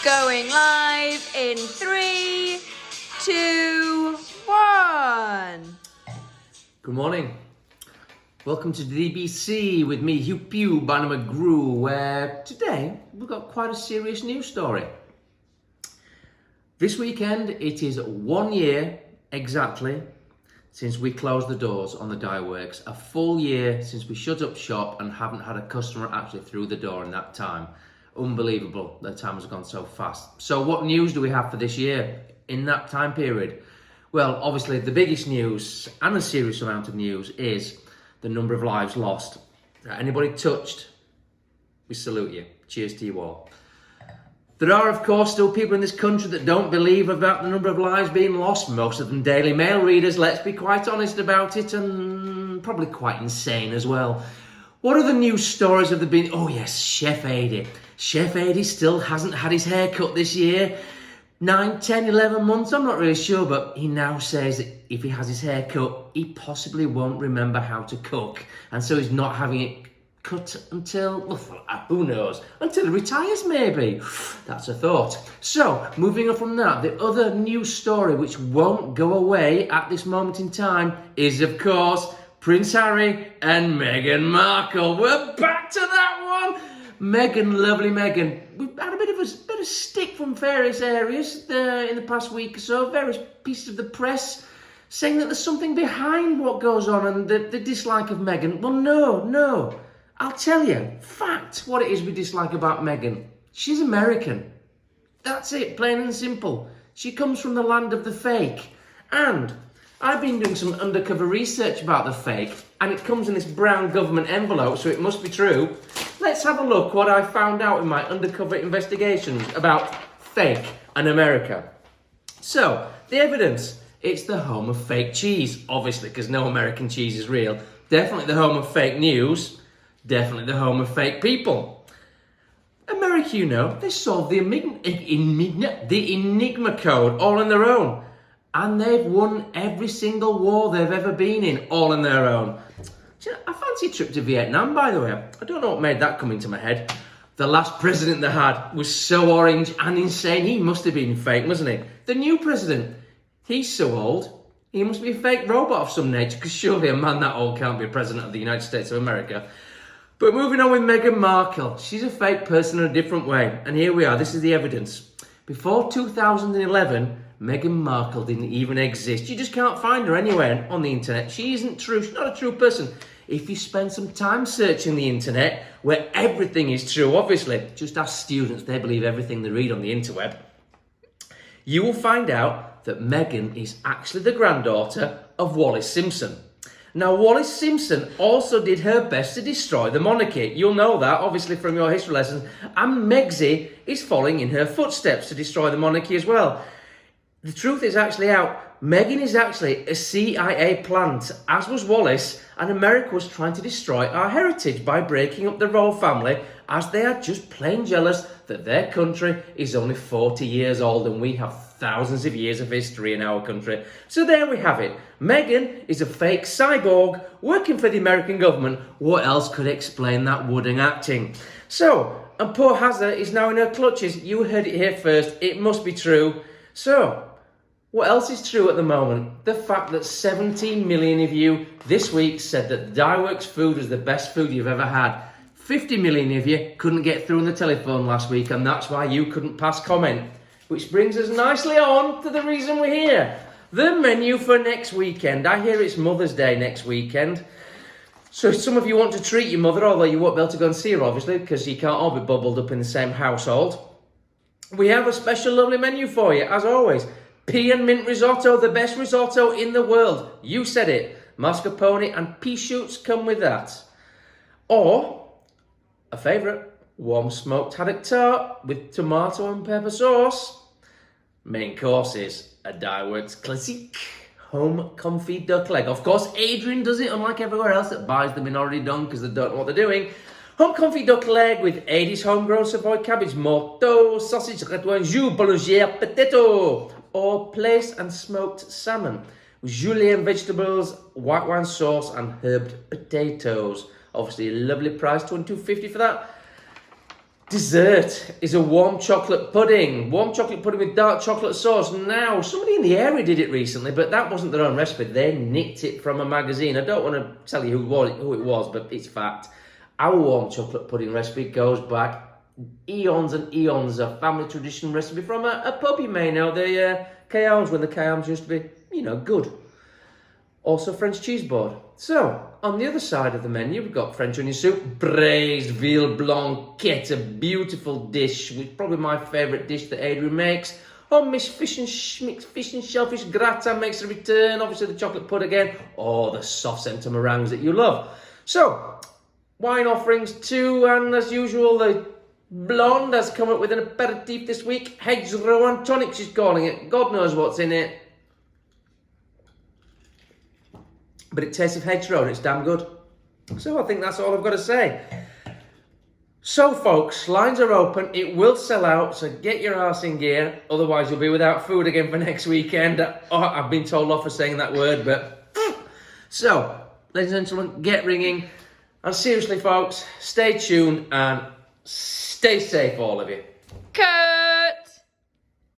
Going live in 3, 2, 1. Good morning. Welcome to the DBC with me, Hugh Pugh, Barnum McGrew, where today we've got quite a serious news story. This weekend, it is 1 year exactly since we closed the doors on the Dye Works. A full year since we shut up shop and haven't had a customer actually through the door in that time. Unbelievable, the time has gone so fast. So what news do we have for this year in that time period? Well, obviously the biggest news and a serious amount of news is the number of lives lost. Anybody touched, we salute you. Cheers to you all. There are, of course, still people in this country that don't believe about the number of lives being lost. Most of them Daily Mail readers, let's be quite honest about it, and probably quite insane as well. What other news stories have there been? Oh yes, Chef Adi. Chef Adi still hasn't had his hair cut this year. 9, 10, 11 months, I'm not really sure, but he now says that if he has his hair cut, he possibly won't remember how to cook. And so he's not having it cut until, well, who knows, until he retires maybe. That's a thought. So, moving on from that, the other news story which won't go away at this moment in time is, of course, Prince Harry and Meghan Markle. We're back to that one. Meghan, lovely Meghan. We've had a bit of stick from various areas in the past week or so, various pieces of the press saying that there's something behind what goes on and the dislike of Meghan. Well, no. I'll tell you, fact, what it is we dislike about Meghan. She's American. That's it, plain and simple. She comes from the land of the fake. And I've been doing some undercover research about the fake, and it comes in this brown government envelope, so it must be true. Let's have a look what I found out in my undercover investigations about fake and America. So, the evidence, it's the home of fake cheese, obviously, because no American cheese is real. Definitely the home of fake news. Definitely the home of fake people. America, you know, they solved the Enigma code all on their own. And they've won every single war they've ever been in, all on their own. I fancy a trip to Vietnam, by the way. I don't know what made that come into my head. The last president they had was so orange and insane. He must have been fake, mustn't he? The new president, he's so old. He must be a fake robot of some nature, because surely a man that old can't be a president of the United States of America. But moving on with Meghan Markle. She's a fake person in a different way. And here we are. This is the evidence. Before 2011, Meghan Markle didn't even exist. You just can't find her anywhere on the internet. She isn't true. She's not a true person. If you spend some time searching the internet, where everything is true, obviously, just ask students, they believe everything they read on the interweb, you will find out that Meghan is actually the granddaughter of Wallis Simpson. Now, Wallis Simpson also did her best to destroy the monarchy. You'll know that, obviously, from your history lessons. And Megxie is following in her footsteps to destroy the monarchy as well. The truth is actually out. Meghan is actually a CIA plant, as was Wallis, and America was trying to destroy our heritage by breaking up the royal family, as they are just plain jealous that their country is only 40 years old and we have thousands of years of history in our country. So there we have it. Meghan is a fake cyborg working for the American government. What else could explain that wooden acting? So, and poor Hazza is now in her clutches. You heard it here first. It must be true. So, what else is true at the moment? The fact that 17 million of you this week said that the Dye Works food was the best food you've ever had. 50 million of you couldn't get through on the telephone last week, and that's why you couldn't pass comment. Which brings us nicely on to the reason we're here. The menu for next weekend. I hear it's Mother's Day next weekend. So if some of you want to treat your mother, although you won't be able to go and see her, obviously, because you can't all be bubbled up in the same household, we have a special lovely menu for you, as always. Pea and mint risotto, the best risotto in the world. You said it. Mascarpone and pea shoots come with that. Or, a favourite, warm smoked haddock tart with tomato and pepper sauce. Main courses, a Dye Works classic, home comfy duck leg. Of course, Adrian does it, unlike everywhere else that buys them in already done because they don't know what they're doing. Home comfy duck leg with Adie's homegrown Savoy cabbage, morteau, sausage, retouin, jus, bologniere, potato. Or place and smoked salmon with julienne vegetables, white wine sauce and herbed potatoes. Obviously a lovely price, $22.50 for that. Dessert is a warm chocolate pudding. Warm chocolate pudding with dark chocolate sauce. Now, somebody in the area did it recently, but that wasn't their own recipe. They nicked it from a magazine. I don't want to tell you who it was, but it's fact. Our warm chocolate pudding recipe goes back eons and eons. A family tradition recipe from a pub you may know, the Cayarms, when the Cayarms used to be, good. Also French cheese board. So, on the other side of the menu, we've got French onion soup, braised veal blanquette, a beautiful dish, which is probably my favourite dish that Adrian makes. Mixed fish and shellfish gratin makes a return. Obviously the chocolate pud again. The soft centre meringues that you love. So, wine offerings too, and as usual, the blonde has come up with an aperitif this week. Hedgerow and tonic, she's calling it. God knows what's in it. But it tastes of hedgerow and it's damn good. So I think that's all I've got to say. So folks, lines are open. It will sell out, so get your arse in gear. Otherwise you'll be without food again for next weekend. I've been told off for saying that word, but... So, ladies and gentlemen, get ringing. And seriously folks, stay tuned and stay safe all of you. Cut!